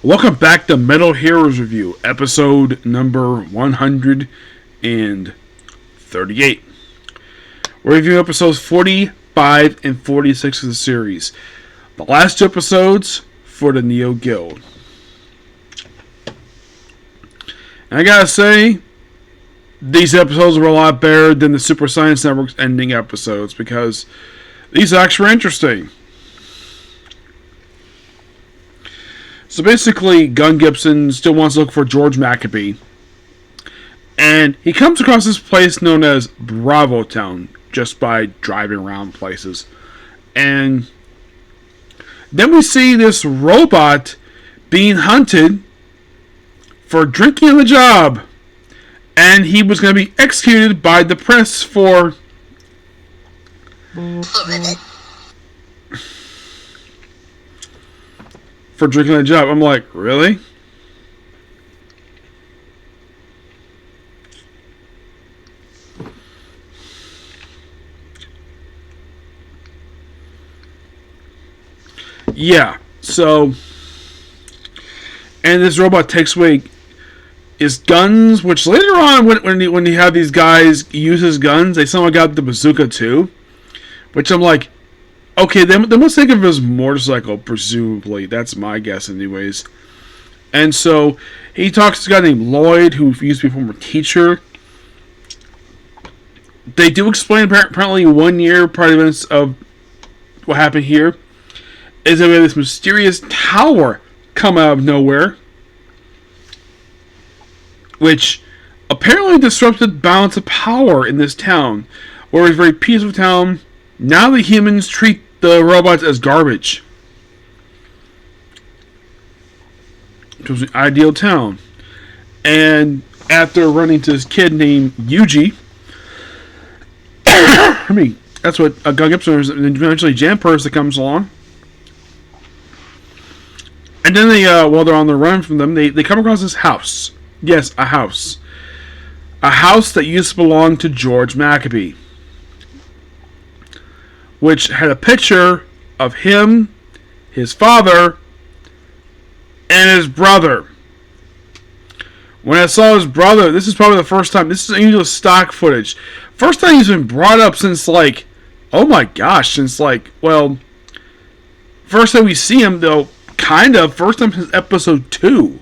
Welcome back to Metal Heroes Review, episode number 138. We're reviewing episodes 45 and 46 of the series. The last two episodes for the Neo Guild. And I gotta say, these episodes were a lot better than the Super Science Network's ending episodes because these actually were interesting. So basically, Gun Gibson still wants to look for George Maccabee. And he comes across this place known as Bravo Town just by driving around places. And then we see this robot being hunted for drinking on the job. And he was going to be executed by the press for drinking on the job. I'm like, really? Yeah, so, and this robot takes away his guns, which later on, when you have these guys use his guns, they somehow got the bazooka too, which I'm like, okay, they must think of his motorcycle, presumably. That's my guess anyways. And so, he talks to a guy named Lloyd, who used to be a former teacher. They do explain, apparently 1 year prior to events of what happened here, is that we have this mysterious tower come out of nowhere, which apparently disrupted balance of power in this town, where it was a very peaceful town. Now the humans treat the robots as garbage. It was an ideal town. And after running to this kid named Yuji, I mean, that's what Gun Gibson is, and eventually Janperson comes along. And then they, while they're on the run from them, they come across this house. Yes, a house. A house that used to belong to George Maccabee, which had a picture of him, his father, and his brother. When I saw his brother, this is probably the first time, this is unusual stock footage. First time he's been brought up since like, oh my gosh, since like, well, first time we see him though, kind of, first time since episode 2.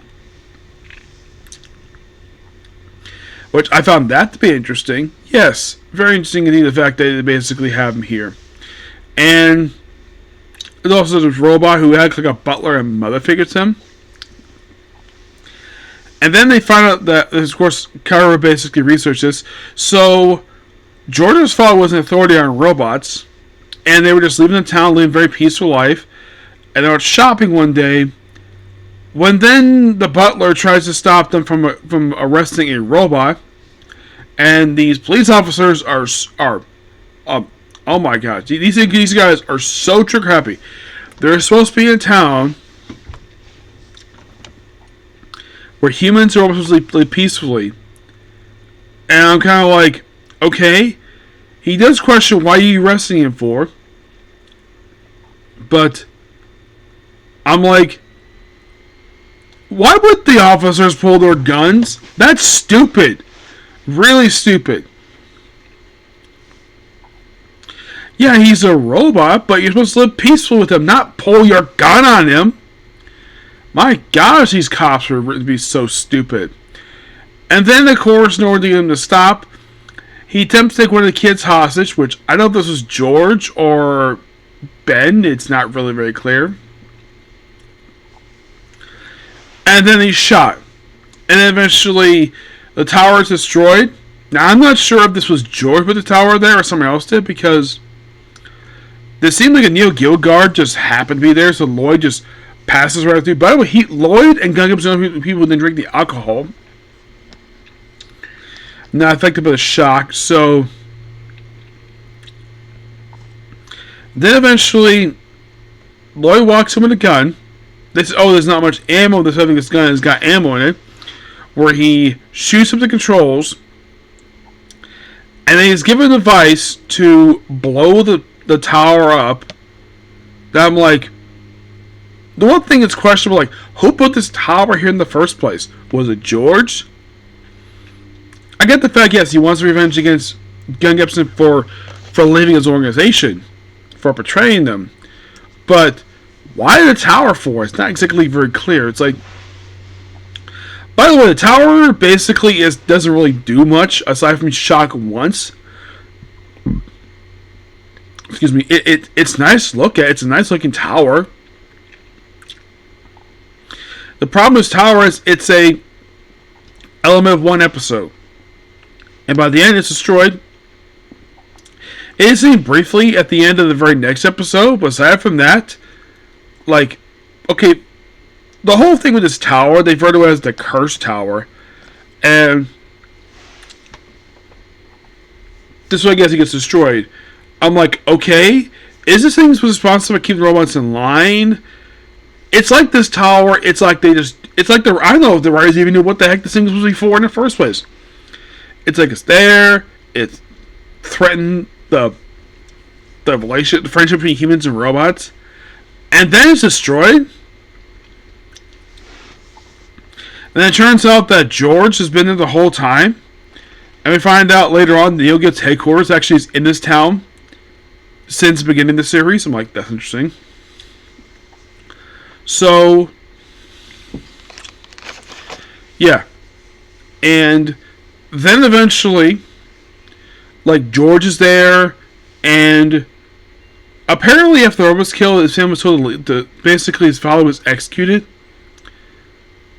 Which I found that to be interesting. Yes, very interesting indeed, the fact that they basically have him here. And there's also this robot who acts like a butler and mother figure to him. And then they find out that, of course, Kara basically researched this. So, George's father was an authority on robots, and they were just living in town, living a very peaceful life. And they were shopping one day, when then the butler tries to stop them from arresting a robot. And these police officers are oh my god, these guys are so trigger happy. They're supposed to be in a town where humans are supposed to live peacefully. And I'm kind of like, okay, he does question why you arresting him for. But I'm like, why would the officers pull their guns? That's stupid. Really stupid. Yeah, he's a robot, but you're supposed to live peaceful with him, not pull your gun on him. My gosh, these cops would be so stupid. And then, of course, in order to get him to stop, he attempts to take one of the kids hostage, which I don't know if this was George or Ben. It's not really very clear. And then he's shot. And then eventually the tower is destroyed. Now, I'm not sure if this was George put the tower there or someone else did, because this seemed like a Neo Guild guard just happened to be there, so Lloyd just passes right through. By the way, Lloyd and Gun Gibson are the people who didn't drink the alcohol. Not affected by the shock, so then eventually Lloyd walks in with a gun. There's not much ammo. This gun has got ammo in it. Where he shoots up the controls, and then he's given a device to blow the tower up. That I'm like, the one thing that's questionable, like, who put this tower here in the first place? Was it George? I get the fact, yes, he wants revenge against Gun Gibson for leaving his organization, for betraying them. But why the tower for? It's not exactly very clear. It's like, by the way, the tower basically doesn't really do much aside from shock once. Excuse me. It's nice to look at. It's a nice looking tower. The problem with this tower is it's a element of one episode, and by the end it's destroyed. It is seen briefly at the end of the very next episode, but aside from that, like, okay, the whole thing with this tower, they refer to it as the Cursed Tower, and this way I guess it gets destroyed. I'm like, okay, is this thing responsible for keeping the robots in line? It's like this tower, it's like I don't know if the writers even knew what the heck this thing was supposed to be for in the first place. It's like it's there, it's threatened the relationship, the friendship between humans and robots, and then it's destroyed. And it turns out that George has been there the whole time, and we find out later on Neil Gib's headquarters actually is in this town since the beginning of the series. I'm like, that's interesting. So, yeah, and then eventually, like, George is there, and apparently after the robot was killed, his family was told to basically his father was executed.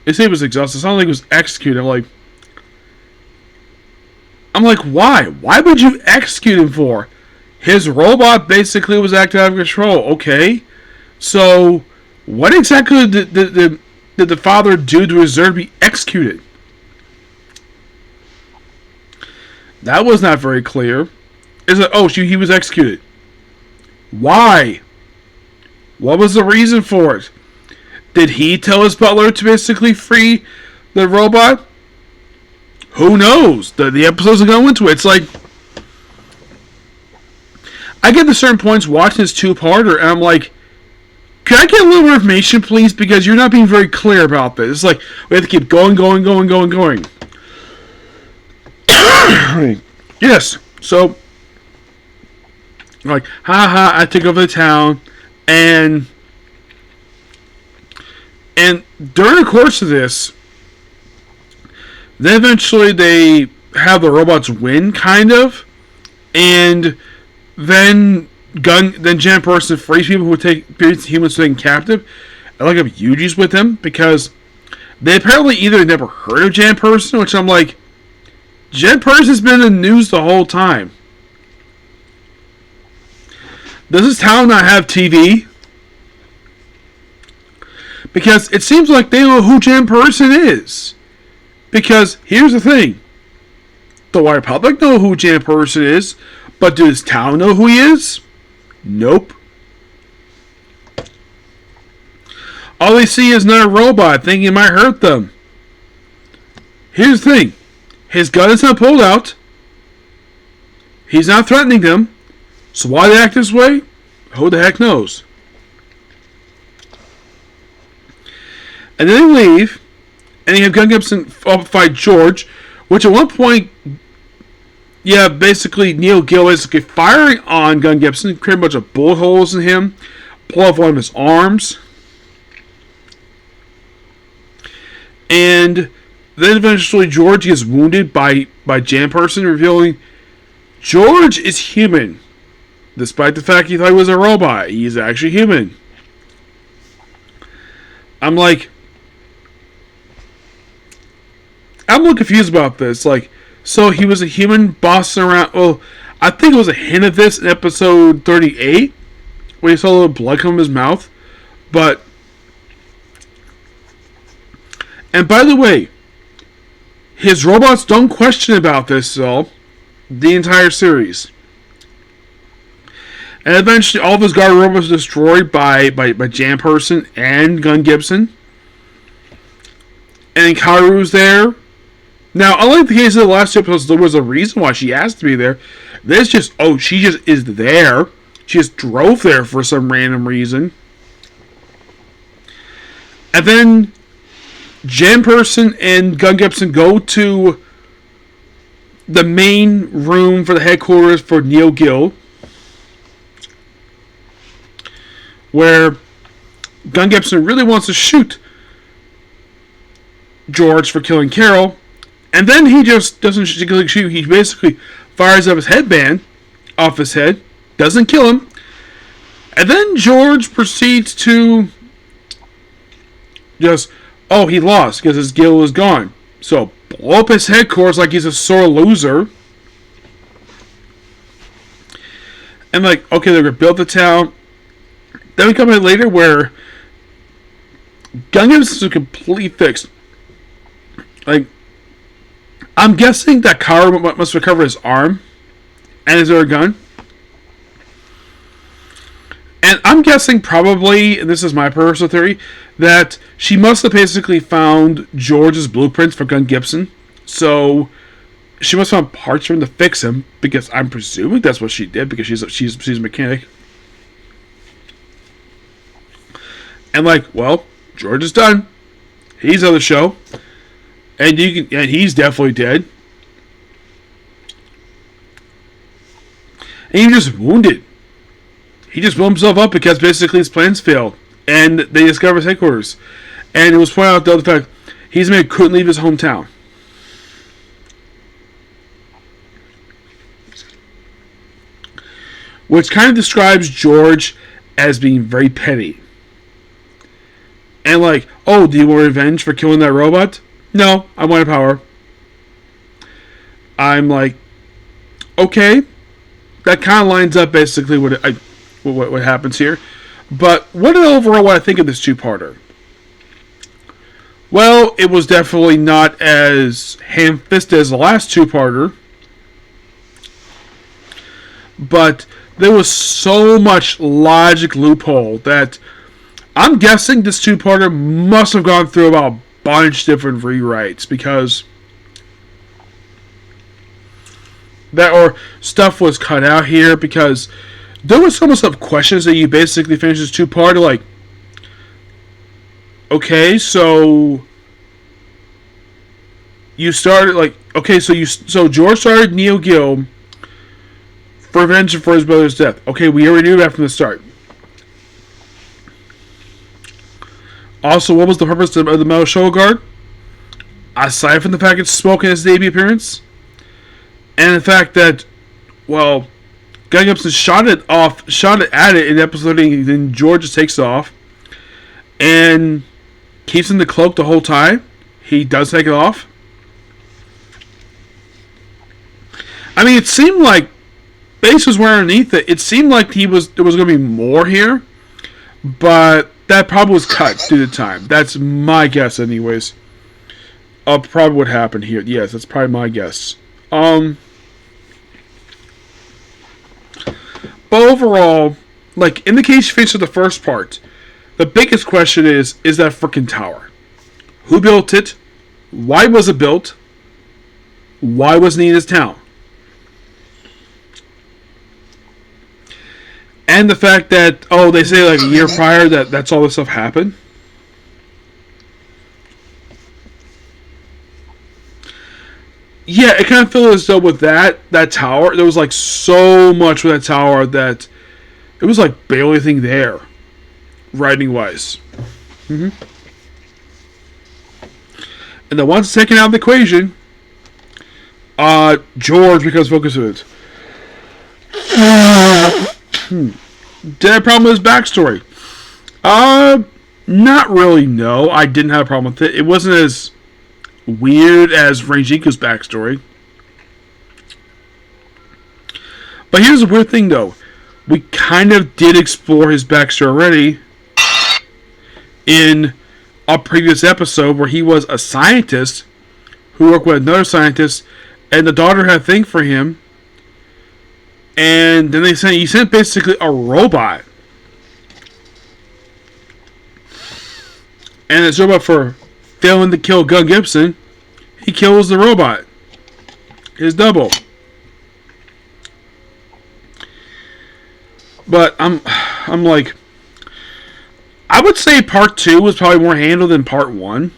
They say he was exhausted. It sounded like he was executed. I'm like, why? Why would you execute him for? His robot basically was acting out of control. Okay, so what exactly did the father do to deserve to be executed? That was not very clear. Is it? Oh, he was executed. Why? What was the reason for it? Did he tell his butler to basically free the robot? Who knows? The episodes are going into it. It's like, I get to certain points watching this two-parter, and I'm like, can I get a little more information, please? Because you're not being very clear about this. It's like, we have to keep going. Yes. So, like, haha, I took over the town, and during the course of this, then eventually they have the robots win, kind of, and then Janperson frees people who take humans taken captive, and like have Yuji's with them, because they apparently either never heard of Janperson, which I'm like, Janperson's been in the news the whole time. Does this town not have TV? Because it seems like they know who Janperson is. Because here's the thing. The wide public know who Janperson is, but does this town know who he is? Nope. All they see is another robot thinking it might hurt them. Here's the thing. His gun is not pulled out. He's not threatening them. So why they act this way? Who the heck knows? And then they leave, and you have Gun Gibson fight George, which at one point, yeah, basically Neil Gill is firing on Gun Gibson, creating a bunch of bullet holes in him, pull off one of his arms, and then eventually George gets wounded by Janperson, revealing George is human. Despite the fact he thought he was a robot, he's actually human. I'm like, I'm a little confused about this. Like, so he was a human bossing around. Well, I think it was a hint of this in episode 38, where he saw a little blood come from his mouth. But, and by the way, his robots don't question about this at all. The entire series. And eventually all of his guard robots are destroyed by Janperson and Gun Gibson. And Kaoru's there. Now, unlike the case of the last two episodes, there was a reason why she asked to be there. This just, she just is there. She just drove there for some random reason. And then Janperson and Gun Gibson go to the main room for the headquarters for Neo Gil, where Gun Gibson really wants to shoot George for killing Carol, and then he just doesn't shoot. He basically fires up his headband off his head, doesn't kill him, and then George proceeds to just, oh, he lost because his Gil is gone. So blow up his headquarters like he's a sore loser. And like, okay, they're going to build the town. Then we come in later where Gun Gibson is completely fixed. Like, I'm guessing that Kara must recover his arm. And is there a gun? And I'm guessing probably, and this is my personal theory, that she must have basically found George's blueprints for Gun Gibson. So she must have found parts for him to fix him, because I'm presuming that's what she did, because she's a mechanic. And like, well, George is done. He's on the show. And he's definitely dead. And he's just wounded. He just blew himself up because basically his plans failed. And they discovered his headquarters. And it was pointed out, though, the fact he's man couldn't leave his hometown. Which kind of describes George as being very petty. And like, oh, do you want revenge for killing that robot? No, I wanted power. I'm like, okay. That kind of lines up basically what happens here. But what I think of this two-parter? Well, it was definitely not as ham-fisted as the last two-parter. But there was so much logic loophole that I'm guessing this two-parter must have gone through about a bunch of different rewrites, because that or stuff was cut out here, because there was so much of questions that you basically finished this two-parter like, okay, so you started like, okay, so George started Neo Gil for revenge for his brother's death. Okay, we already knew that from the start. Also, what was the purpose of the Metal Show Guard? Aside from the fact it's smoke in his debut appearance, and the fact that, well, Gun Gibson shot it at it in episode 8, then George just takes it off and keeps in the cloak the whole time. He does take it off. I mean, it seemed like Base was wearing underneath it. It seemed like there was going to be more here, but that probably was cut due to time. That's my guess, anyways. Probably what happened here. Yes, that's probably my guess. But overall, like, in the case you face with the first part, the biggest question is that freaking tower? Who built it? Why was it built? Why wasn't he in his town? And the fact that, oh, they say like a year prior that's all this stuff happened. Yeah, it kind of feels as though with that tower, there was like so much with that tower that it was like barely anything there, writing wise. And then once it's taken out of the equation, George becomes focus of it. Did I have a problem with his backstory? Not really, no. I didn't have a problem with it. It wasn't as weird as Reijiku's backstory. But here's the weird thing, though. We kind of did explore his backstory already in a previous episode where he was a scientist who worked with another scientist, and the daughter had a thing for him. And then he sent basically a robot. And it's robot for failing to kill Gun Gibson. He kills the robot. His double. But I'm like, I would say part 2 was probably more handled than part 1.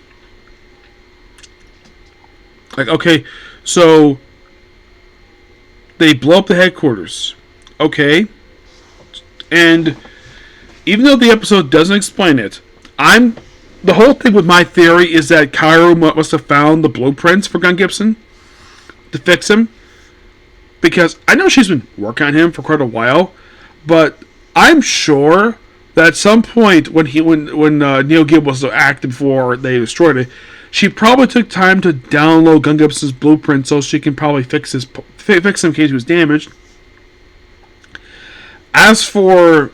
Like, okay, so they blow up the headquarters. Okay. And even though the episode doesn't explain it, the whole thing with my theory is that Cairo must have found the blueprints for Gun Gibson to fix him. Because I know she's been working on him for quite a while, but I'm sure that at some point when Neil Gibb was active before they destroyed it, she probably took time to download Gun Gibson's blueprint so she can probably fix him in case he was damaged. As for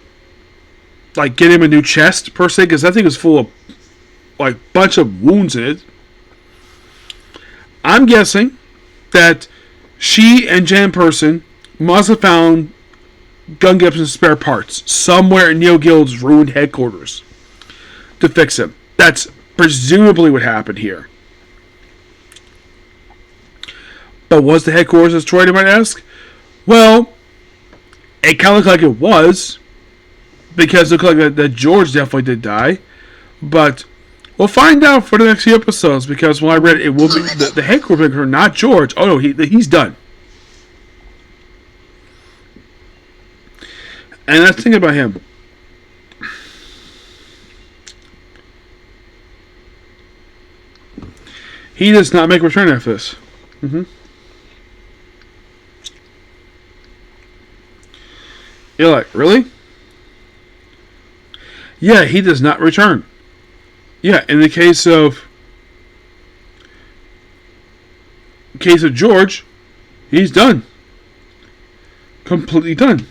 like getting him a new chest per se, because that thing was full of like bunch of wounds in it, I'm guessing that she and Janperson must have found Gun Gibson's spare parts somewhere in Neil Gill's ruined headquarters to fix him. That's presumably what happened here. But was the headquarters destroyed, you might ask? Well, it kind of looked like it was, because it looked like that George definitely did die. But we'll find out for the next few episodes, because when I read it, it will be the headquarters, not George. Oh no, he's done. And that's the thing about him. He does not make a return after this. You're like, really? Yeah, he does not return. Yeah, in the case of George, he's done. Completely done.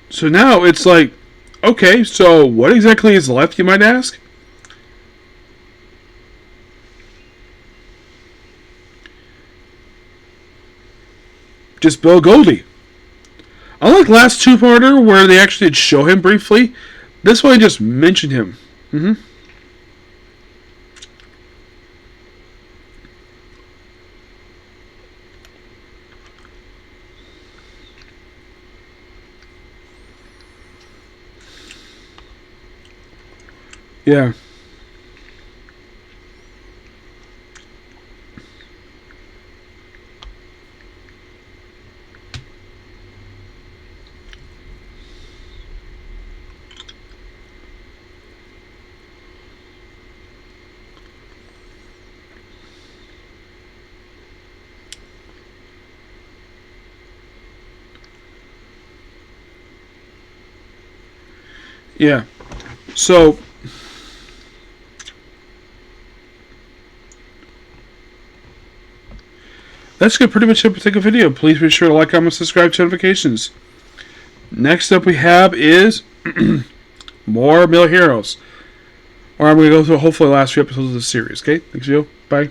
So now it's like, okay, so what exactly is left, you might ask? Just Bill Goldie. Unlike last two-parter where they actually did show him briefly, this one just mentioned him. Yeah. Yeah. So that's going to pretty much it for the video. Please be sure to like, comment, subscribe, turn notifications. Next up we have is more Male Heroes. Or I'm going to go through hopefully the last few episodes of the series. Okay? Thanks, you. Bye.